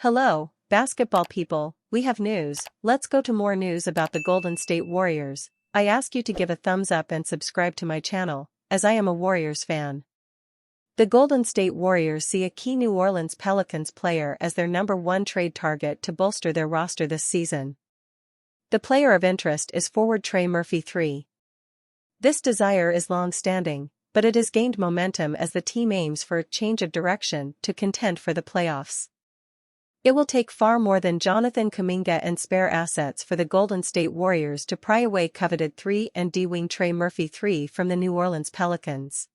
Hello, basketball people, we have news. Let's go to more news about the Golden State Warriors. I ask you to give a thumbs up and subscribe to my channel, as I am a Warriors fan. The Golden State Warriors see a key New Orleans Pelicans player as their #1 trade target to bolster their roster this season. The player of interest is forward Trey Murphy III. This desire is long-standing, but it has gained momentum as the team aims for a change of direction to contend for the playoffs. It will take far more than Jonathan Kuminga and spare assets for the Golden State Warriors to pry away coveted 3-and-D wing Trey Murphy III from the New Orleans Pelicans.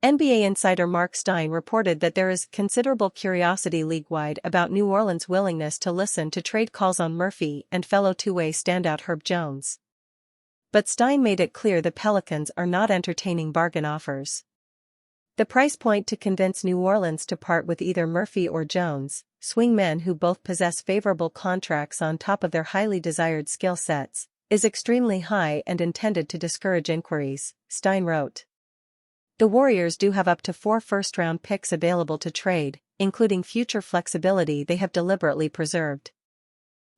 NBA insider Mark Stein reported that there is considerable curiosity league-wide about New Orleans' willingness to listen to trade calls on Murphy and fellow two-way standout Herb Jones. But Stein made it clear the Pelicans are not entertaining bargain offers. The price point to convince New Orleans to part with either Murphy or Jones, swing men who both possess favorable contracts on top of their highly desired skill sets, is extremely high and intended to discourage inquiries, Stein wrote. The Warriors do have up to 4 first-round picks available to trade, including future flexibility they have deliberately preserved.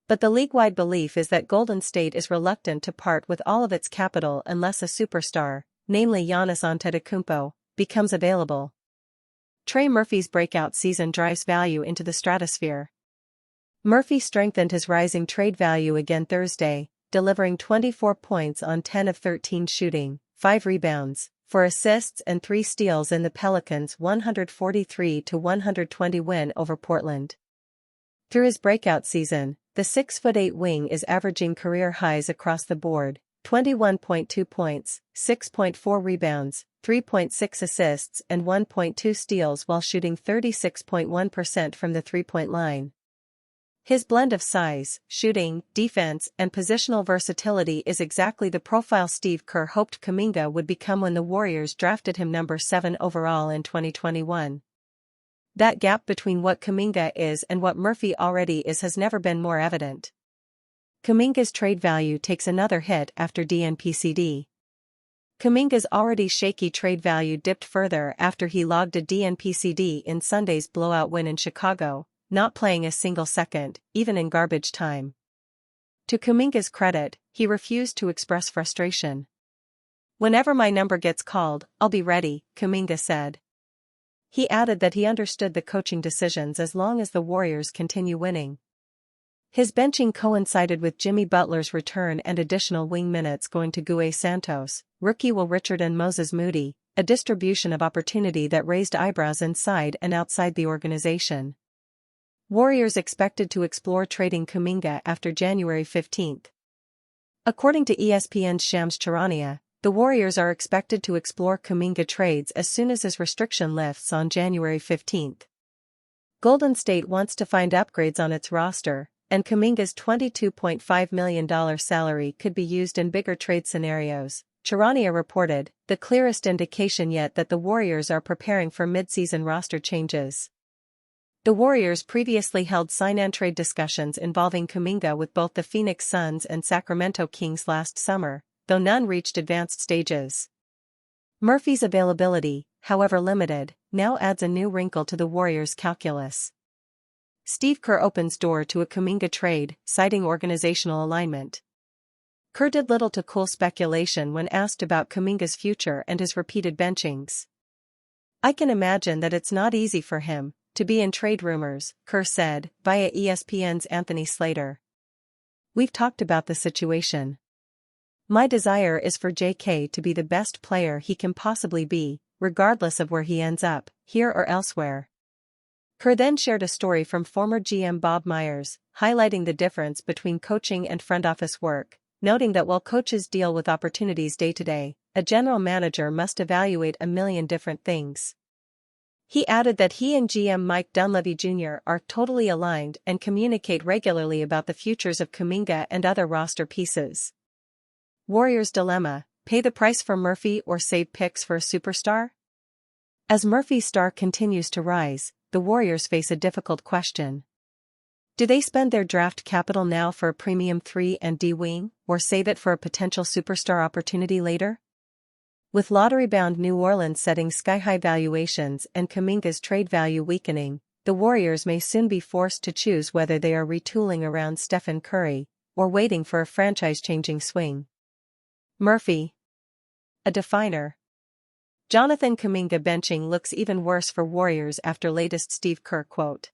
But the league-wide belief is that Golden State is reluctant to part with all of its capital unless a superstar, namely Giannis Antetokounmpo, becomes available. Trey Murphy's breakout season drives value into the stratosphere. Murphy strengthened his rising trade value again Thursday, delivering 24 points on 10 of 13 shooting, 5 rebounds, 4 assists and 3 steals in the Pelicans' 143-120 win over Portland. Through his breakout season, the 6'8" wing is averaging career highs across the board: 21.2 points, 6.4 rebounds, 3.6 assists and 1.2 steals while shooting 36.1% from the three-point line. His blend of size, shooting, defense, and positional versatility is exactly the profile Steve Kerr hoped Kuminga would become when the Warriors drafted him number 7 overall in 2021. That gap between what Kuminga is and what Murphy already is has never been more evident. Kuminga's trade value takes another hit after DNP-CD. Kuminga's already shaky trade value dipped further after he logged a DNP-CD in Sunday's blowout win in Chicago, not playing a single second, even in garbage time. To Kuminga's credit, he refused to express frustration. "Whenever my number gets called, I'll be ready," Kuminga said. He added that he understood the coaching decisions as long as the Warriors continue winning. His benching coincided with Jimmy Butler's return and additional wing minutes going to Gue Santos, rookie Will Richard and Moses Moody, a distribution of opportunity that raised eyebrows inside and outside the organization. Warriors expected to explore trading Kuminga after January 15. According to ESPN's Shams Charania, the Warriors are expected to explore Kuminga trades as soon as his restriction lifts on January 15. Golden State wants to find upgrades on its roster, and Kuminga's $22.5 million salary could be used in bigger trade scenarios, Charania reported, the clearest indication yet that the Warriors are preparing for mid-season roster changes. The Warriors previously held sign-and-trade discussions involving Kuminga with both the Phoenix Suns and Sacramento Kings last summer, though none reached advanced stages. Murphy's availability, however limited, now adds a new wrinkle to the Warriors' calculus. Steve Kerr opens door to a Kuminga trade, citing organizational alignment. Kerr did little to cool speculation when asked about Kuminga's future and his repeated benchings. "I can imagine that it's not easy for him to be in trade rumors," Kerr said, via ESPN's Anthony Slater. "We've talked about the situation. My desire is for JK to be the best player he can possibly be, regardless of where he ends up, here or elsewhere." Kerr then shared a story from former GM Bob Myers, highlighting the difference between coaching and front office work, noting that while coaches deal with opportunities day-to-day, a general manager must evaluate a million different things. He added that he and GM Mike Dunleavy Jr. are totally aligned and communicate regularly about the futures of Kuminga and other roster pieces. Warriors' dilemma: pay the price for Murphy or save picks for a superstar? As Murphy's star continues to rise, the Warriors face a difficult question. Do they spend their draft capital now for a premium 3-and-D wing, or save it for a potential superstar opportunity later? With lottery-bound New Orleans setting sky-high valuations and Kuminga's trade value weakening, the Warriors may soon be forced to choose whether they are retooling around Stephen Curry or waiting for a franchise-changing swing. Murphy. A definer. Jonathan Kuminga benching looks even worse for Warriors after latest Steve Kerr quote.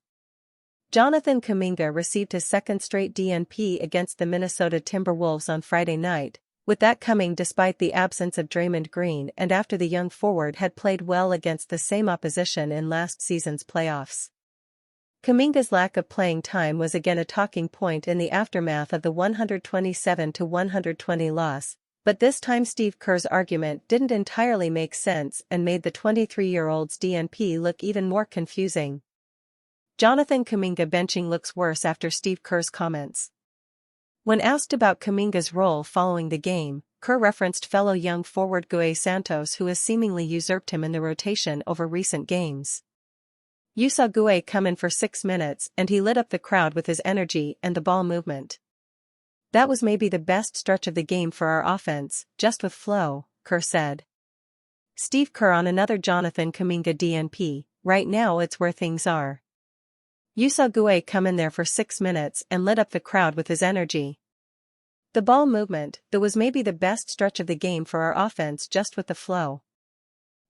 Jonathan Kuminga received his second straight DNP against the Minnesota Timberwolves on Friday night, with that coming despite the absence of Draymond Green and after the young forward had played well against the same opposition in last season's playoffs. Kuminga's lack of playing time was again a talking point in the aftermath of the 127-120 loss, but this time Steve Kerr's argument didn't entirely make sense and made the 23-year-old's DNP look even more confusing. Jonathan Kuminga benching looks worse after Steve Kerr's comments. When asked about Kuminga's role following the game, Kerr referenced fellow young forward Gueye Santos, who has seemingly usurped him in the rotation over recent games. "You saw Gueye come in for 6 minutes and he lit up the crowd with his energy and the ball movement. That was maybe the best stretch of the game for our offense, just with flow," Kerr said. Steve Kerr on another Jonathan Kuminga DNP, "Right now it's where things are. You saw Gueye come in there for 6 minutes and lit up the crowd with his energy. The ball movement, that was maybe the best stretch of the game for our offense, just with the flow.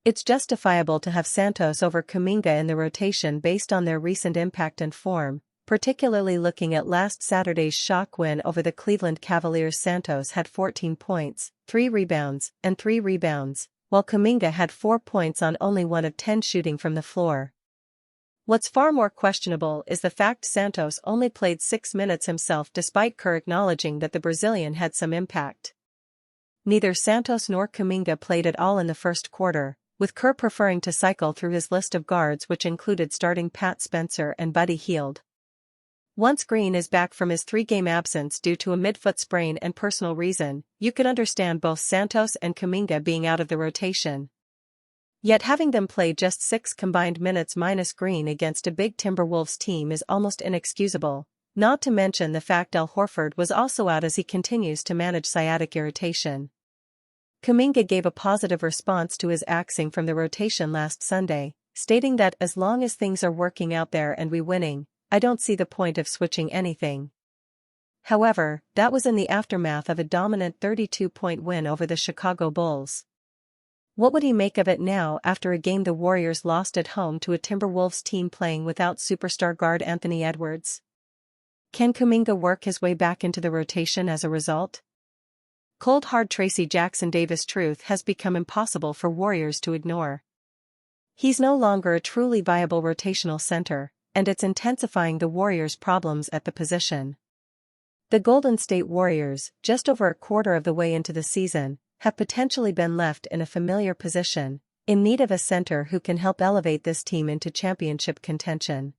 It's justifiable to have Santos over Kuminga in the rotation based on their recent impact and form, particularly looking at last Saturday's shock win over the Cleveland Cavaliers. Santos had 14 points, 3 rebounds, and 3 rebounds, while Kuminga had 4 points on only 1 of 10 shooting from the floor. What's far more questionable is the fact Santos only played 6 minutes himself, despite Kerr acknowledging that the Brazilian had some impact. Neither Santos nor Kuminga played at all in the first quarter, with Kerr preferring to cycle through his list of guards, which included starting Pat Spencer and Buddy Hield. Once Green is back from his 3-game absence due to a midfoot sprain and personal reason, you could understand both Santos and Kuminga being out of the rotation. Yet having them play just 6 combined minutes minus Green against a big Timberwolves team is almost inexcusable, not to mention the fact Al Horford was also out as he continues to manage sciatic irritation. Kuminga gave a positive response to his axing from the rotation last Sunday, stating that as long as things are working out there and we winning, I don't see the point of switching anything. However, that was in the aftermath of a dominant 32-point win over the Chicago Bulls. What would he make of it now after a game the Warriors lost at home to a Timberwolves team playing without superstar guard Anthony Edwards? Can Kuminga work his way back into the rotation as a result? Cold hard Tracy Jackson Davis truth has become impossible for Warriors to ignore. He's no longer a truly viable rotational center, and it's intensifying the Warriors' problems at the position. The Golden State Warriors, just over a quarter of the way into the season, have potentially been left in a familiar position, in need of a center who can help elevate this team into championship contention.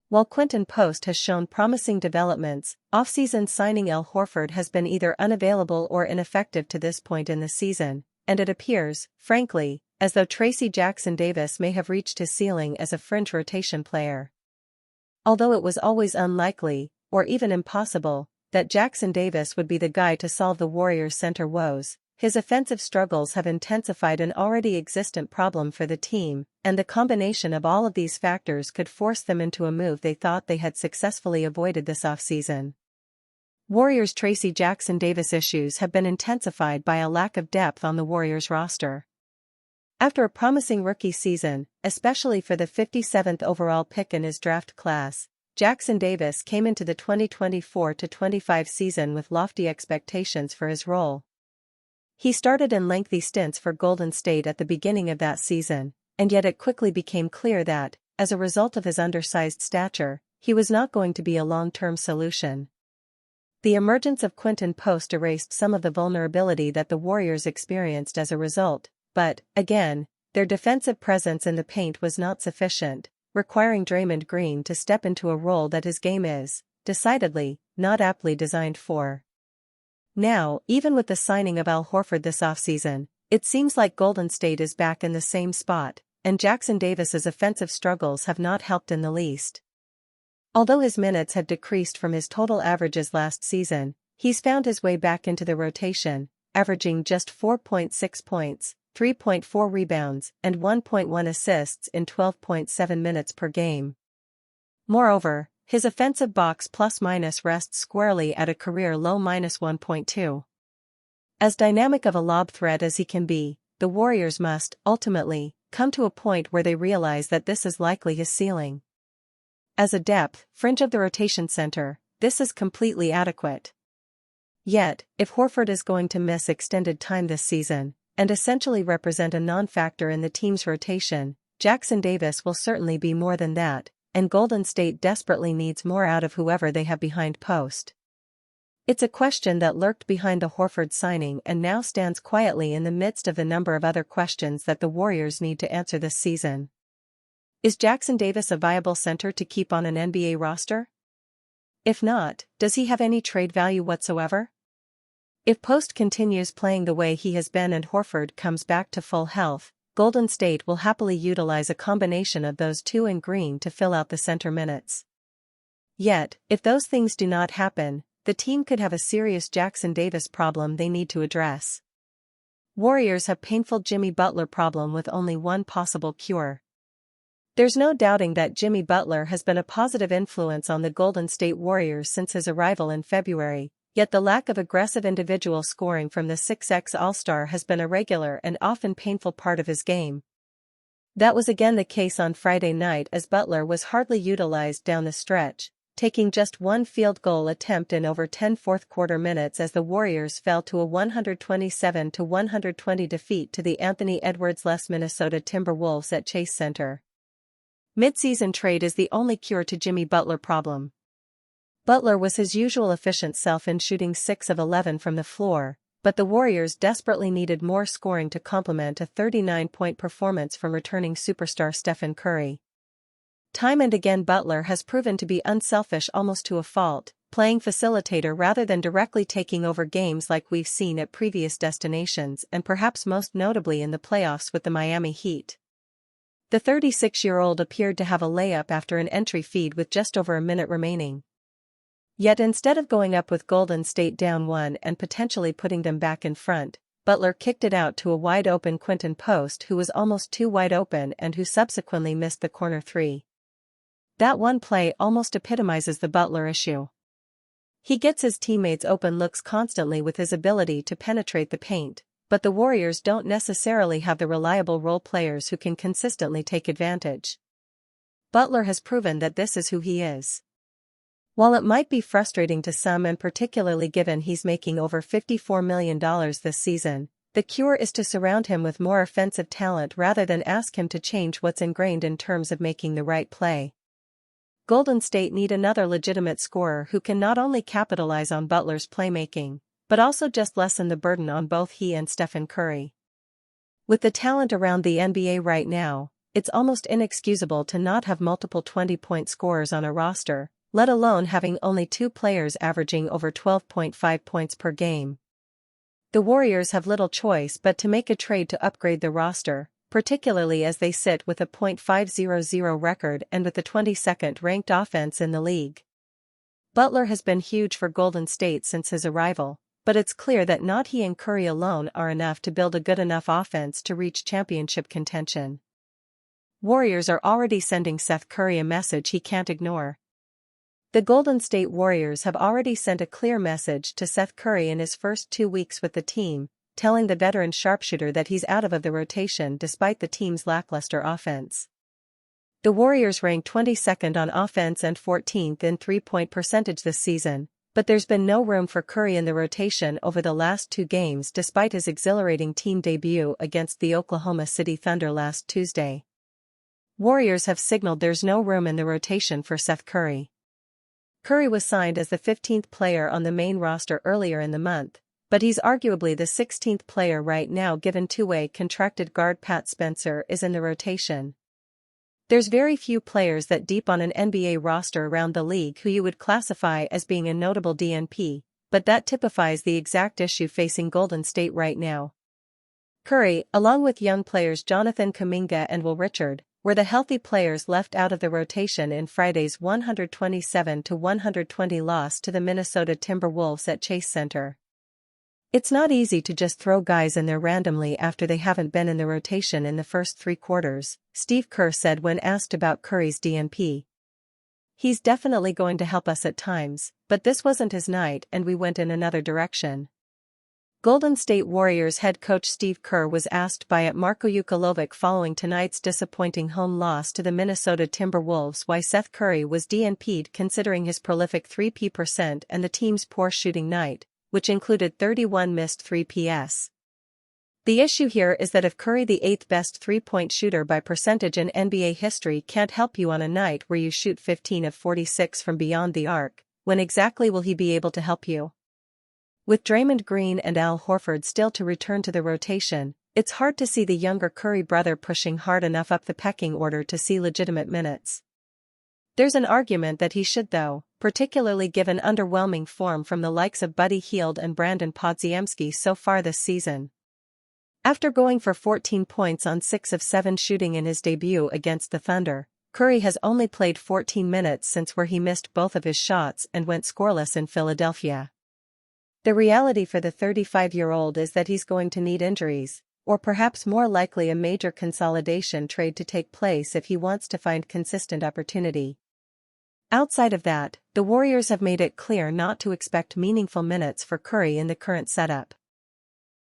While Quinton Post has shown promising developments, off-season signing Al Horford has been either unavailable or ineffective to this point in the season, and it appears, frankly, as though Tracy Jackson Davis may have reached his ceiling as a fringe rotation player. Although it was always unlikely, or even impossible, that Jackson Davis would be the guy to solve the Warriors' center woes, his offensive struggles have intensified an already existent problem for the team, and the combination of all of these factors could force them into a move they thought they had successfully avoided this offseason. Warriors' Tracy Jackson Davis issues have been intensified by a lack of depth on the Warriors roster. After a promising rookie season, especially for the 57th overall pick in his draft class, Jackson Davis came into the 2024-25 season with lofty expectations for his role. He started in lengthy stints for Golden State at the beginning of that season, and yet it quickly became clear that, as a result of his undersized stature, he was not going to be a long-term solution. The emergence of Quinton Post erased some of the vulnerability that the Warriors experienced as a result, but, again, their defensive presence in the paint was not sufficient, requiring Draymond Green to step into a role that his game is, decidedly, not aptly designed for. Now, even with the signing of Al Horford this offseason, it seems like Golden State is back in the same spot, and Jackson Davis's offensive struggles have not helped in the least. Although his minutes have decreased from his total averages last season, he's found his way back into the rotation, averaging just 4.6 points, 3.4 rebounds, and 1.1 assists in 12.7 minutes per game. Moreover, his offensive box plus-minus rests squarely at a career-low -1.2. As dynamic of a lob threat as he can be, the Warriors must, ultimately, come to a point where they realize that this is likely his ceiling. As a depth, fringe of the rotation center, this is completely adequate. Yet, if Horford is going to miss extended time this season, and essentially represent a non-factor in the team's rotation, Jackson Davis will certainly be more than that, and Golden State desperately needs more out of whoever they have behind post. It's a question that lurked behind the Horford signing and now stands quietly in the midst of the number of other questions that the Warriors need to answer this season. Is Jackson Davis a viable center to keep on an NBA roster? If not, does he have any trade value whatsoever? If Post continues playing the way he has been and Horford comes back to full health, Golden State will happily utilize a combination of those two in green to fill out the center minutes. Yet, if those things do not happen, the team could have a serious Jackson Davis problem they need to address. Warriors have painful Jimmy Butler problem with only one possible cure. There's no doubting that Jimmy Butler has been a positive influence on the Golden State Warriors since his arrival in February, yet the lack of aggressive individual scoring from the 6x All-Star has been a regular and often painful part of his game. That was again the case on Friday night as Butler was hardly utilized down the stretch, taking just one field goal attempt in over 10 fourth-quarter minutes as the Warriors fell to a 127-120 defeat to the Anthony Edwards-less Minnesota Timberwolves at Chase Center. Mid-season trade is the only cure to Jimmy Butler problem. Butler was his usual efficient self in shooting 6 of 11 from the floor, but the Warriors desperately needed more scoring to complement a 39-point performance from returning superstar Stephen Curry. Time and again Butler has proven to be unselfish almost to a fault, playing facilitator rather than directly taking over games like we've seen at previous destinations and perhaps most notably in the playoffs with the Miami Heat. The 36-year-old appeared to have a layup after an entry feed with just over a minute remaining. Yet instead of going up with Golden State down 1 and potentially putting them back in front, Butler kicked it out to a wide-open Quinton Post who was almost too wide open and who subsequently missed the corner three. That one play almost epitomizes the Butler issue. He gets his teammates open looks constantly with his ability to penetrate the paint, but the Warriors don't necessarily have the reliable role players who can consistently take advantage. Butler has proven that this is who he is. While it might be frustrating to some and particularly given he's making over $54 million this season, the cure is to surround him with more offensive talent rather than ask him to change what's ingrained in terms of making the right play. Golden State need another legitimate scorer who can not only capitalize on Butler's playmaking, but also just lessen the burden on both he and Stephen Curry. With the talent around the NBA right now, it's almost inexcusable to not have multiple 20-point scorers on a roster, let alone having only two players averaging over 12.5 points per game. The Warriors have little choice but to make a trade to upgrade the roster, particularly as they sit with a .500 record and with the 22nd ranked offense in the league. Butler has been huge for Golden State since his arrival, but it's clear that not he and Curry alone are enough to build a good enough offense to reach championship contention. Warriors are already sending Seth Curry a message he can't ignore. The Golden State Warriors have already sent a clear message to Seth Curry in his first 2 weeks with the team, telling the veteran sharpshooter that he's out of the rotation despite the team's lackluster offense. The Warriors rank 22nd on offense and 14th in three-point percentage this season, but there's been no room for Curry in the rotation over the last 2 games despite his exhilarating team debut against the Oklahoma City Thunder last Tuesday. Warriors have signaled there's no room in the rotation for Seth Curry. Curry was signed as the 15th player on the main roster earlier in the month, but he's arguably the 16th player right now given two-way contracted guard Pat Spencer is in the rotation. There's very few players that deep on an NBA roster around the league who you would classify as being a notable DNP, but that typifies the exact issue facing Golden State right now. Curry, along with young players Jonathan Kuminga and Will Richard, were the healthy players left out of the rotation in Friday's 127-120 loss to the Minnesota Timberwolves at Chase Center. It's not easy to just throw guys in there randomly after they haven't been in the rotation in the first 3 quarters, Steve Kerr said when asked about Curry's DNP. He's definitely going to help us at times, but this wasn't his night and we went in another direction. Golden State Warriors head coach Steve Kerr was asked by Marko Ukolovic following tonight's disappointing home loss to the Minnesota Timberwolves why Seth Curry was DNP'd considering his prolific 3P% and the team's poor shooting night, which included 31 missed 3Ps. The issue here is that if Curry, the 8th best three-point shooter by percentage in NBA history, can't help you on a night where you shoot 15 of 46 from beyond the arc, when exactly will he be able to help you? With Draymond Green and Al Horford still to return to the rotation, it's hard to see the younger Curry brother pushing hard enough up the pecking order to see legitimate minutes. There's an argument that he should though, particularly given underwhelming form from the likes of Buddy Hield and Brandon Podziemski so far this season. After going for 14 points on 6 of 7 shooting in his debut against the Thunder, Curry has only played 14 minutes since where he missed both of his shots and went scoreless in Philadelphia. The reality for the 35-year-old is that he's going to need injuries, or perhaps more likely a major consolidation trade to take place if he wants to find consistent opportunity. Outside of that, the Warriors have made it clear not to expect meaningful minutes for Curry in the current setup.